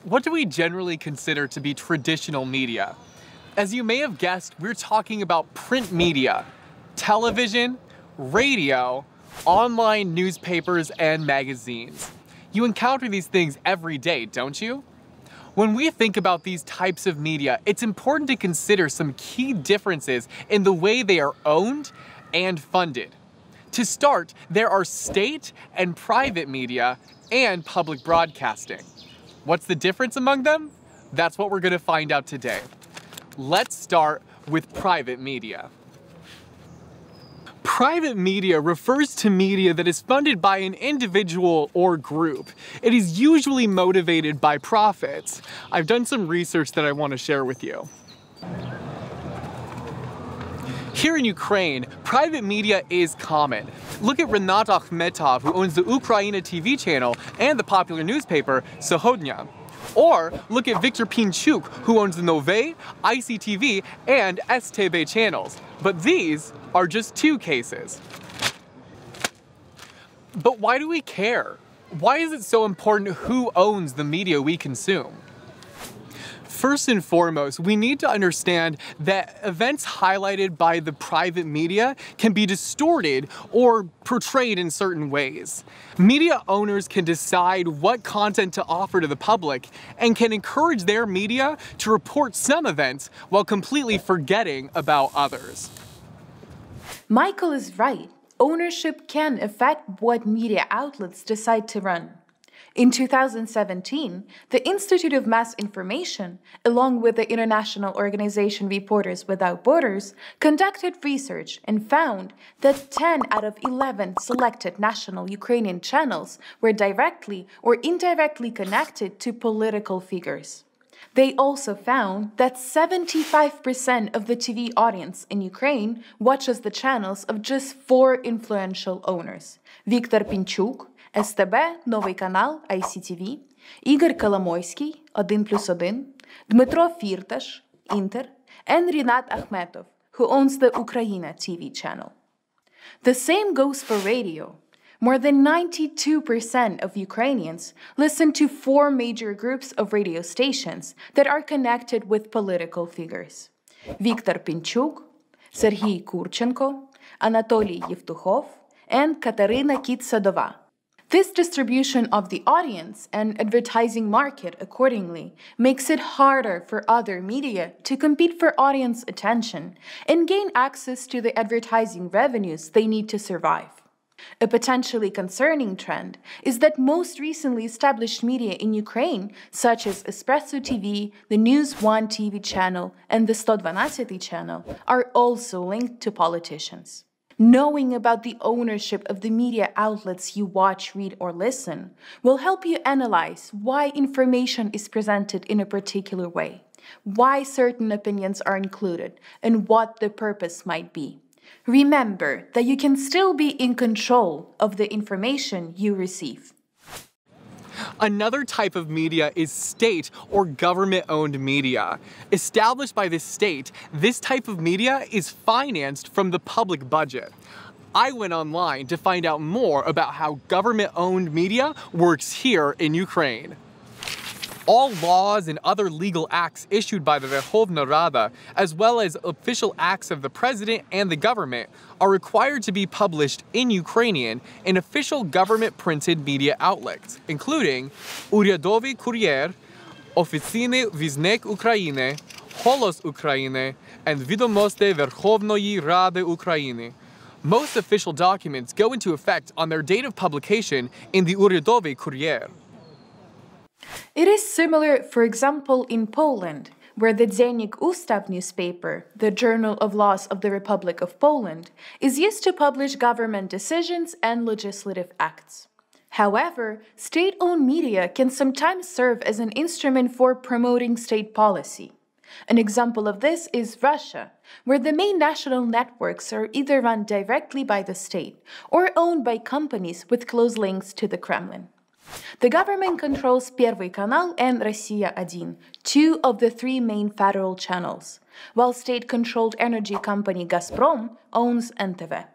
What do we generally consider to be traditional media? As you may have guessed, we're talking about print media, television, radio, online newspapers, and magazines. You encounter these things every day, don't you? When we think about these types of media, it's important to consider some key differences in the way they are owned and funded. To start, there are state and private media and public broadcasting. What's the difference among them? That's what we're going to find out today. Let's start with private media. Private media refers to media that is funded by an individual or group. It is usually motivated by profits. I've done some research that I want to share with you. Here in Ukraine, private media is common. Look at Renat Akhmetov, who owns the Ukraina TV channel and the popular newspaper Shodnya. Or look at Viktor Pinchuk, who owns the Novy, ICTV, and STB channels. But these are just two cases. But why do we care? Why is it so important who owns the media we consume? First and foremost, we need to understand that events highlighted by the private media can be distorted or portrayed in certain ways. Media owners can decide what content to offer to the public and can encourage their media to report some events while completely forgetting about others. Michael is right. Ownership can affect what media outlets decide to run. In 2017, the Institute of Mass Information, along with the international organization Reporters Without Borders, conducted research and found that 10 out of 11 selected national Ukrainian channels were directly or indirectly connected to political figures. They also found that 75% of the TV audience in Ukraine watches the channels of just 4 influential owners: Viktor Pinchuk, СТБ, Новий канал, ICTV, Ігор Коломойський, 1+1, Дмитро Фірташ, Інтер, and Rinat Akhmetov, who owns the Ukraina TV channel. The same goes for radio. More than 92% of Ukrainians listen to 4 major groups of radio stations that are connected with political figures: Viktor Pinchuk, Serhiy Kurchenko, Anatoly Yevtukhov, and Katarina Kit-Sadova. This distribution of the audience and advertising market accordingly makes it harder for other media to compete for audience attention and gain access to the advertising revenues they need to survive. A potentially concerning trend is that most recently established media in Ukraine, such as Espresso TV, the News One TV channel, and the 112 channel, are also linked to politicians. Knowing about the ownership of the media outlets you watch, read, or listen will help you analyze why information is presented in a particular way, why certain opinions are included, and what the purpose might be. Remember that you can still be in control of the information you receive. Another type of media is state or government-owned media. Established by the state, this type of media is financed from the public budget. I went online to find out more about how government-owned media works here in Ukraine. All laws and other legal acts issued by the Verkhovna Rada, as well as official acts of the president and the government, are required to be published in Ukrainian in official government-printed media outlets, including Урядовий Кур'єр, Офіційний Вісник України, Голос України, and Відомості Верховної Ради України. Most official documents go into effect on their date of publication in the Урядовий Кур'єр. It is similar, for example, in Poland, where the Dziennik Ustaw newspaper, the Journal of Laws of the Republic of Poland, is used to publish government decisions and legislative acts. However, state-owned media can sometimes serve as an instrument for promoting state policy. An example of this is Russia, where the main national networks are either run directly by the state or owned by companies with close links to the Kremlin. The government controls Первый канал and Россия-1, 2 of the 3 main federal channels, while state-controlled energy company Gazprom owns NTV.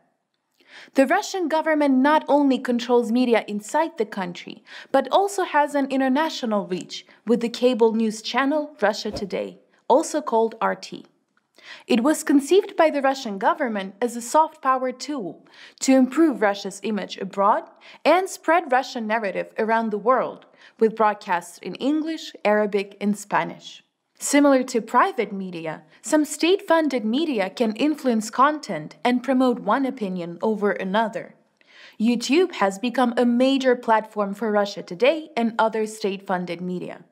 The Russian government not only controls media inside the country, but also has an international reach with the cable news channel Russia Today, also called RT. It was conceived by the Russian government as a soft power tool to improve Russia's image abroad and spread Russian narrative around the world, with broadcasts in English, Arabic, and Spanish. Similar to private media, some state-funded media can influence content and promote one opinion over another. YouTube has become a major platform for Russia Today and other state-funded media.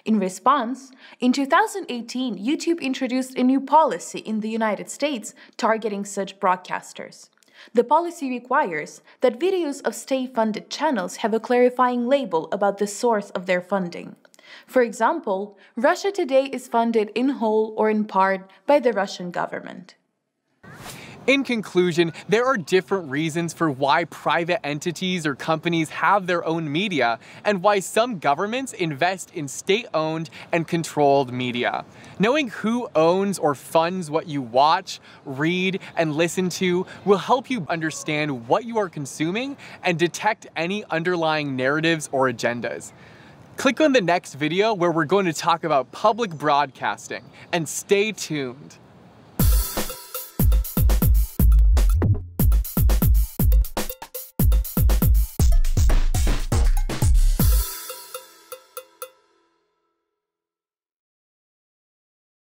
In response, in 2018, YouTube introduced a new policy in the United States targeting such broadcasters. The policy requires that videos of state-funded channels have a clarifying label about the source of their funding. For example, Russia Today is funded in whole or in part by the Russian government. In conclusion, there are different reasons for why private entities or companies have their own media and why some governments invest in state-owned and controlled media. Knowing who owns or funds what you watch, read, and listen to will help you understand what you are consuming and detect any underlying narratives or agendas. Click on the next video where we're going to talk about public broadcasting, and stay tuned.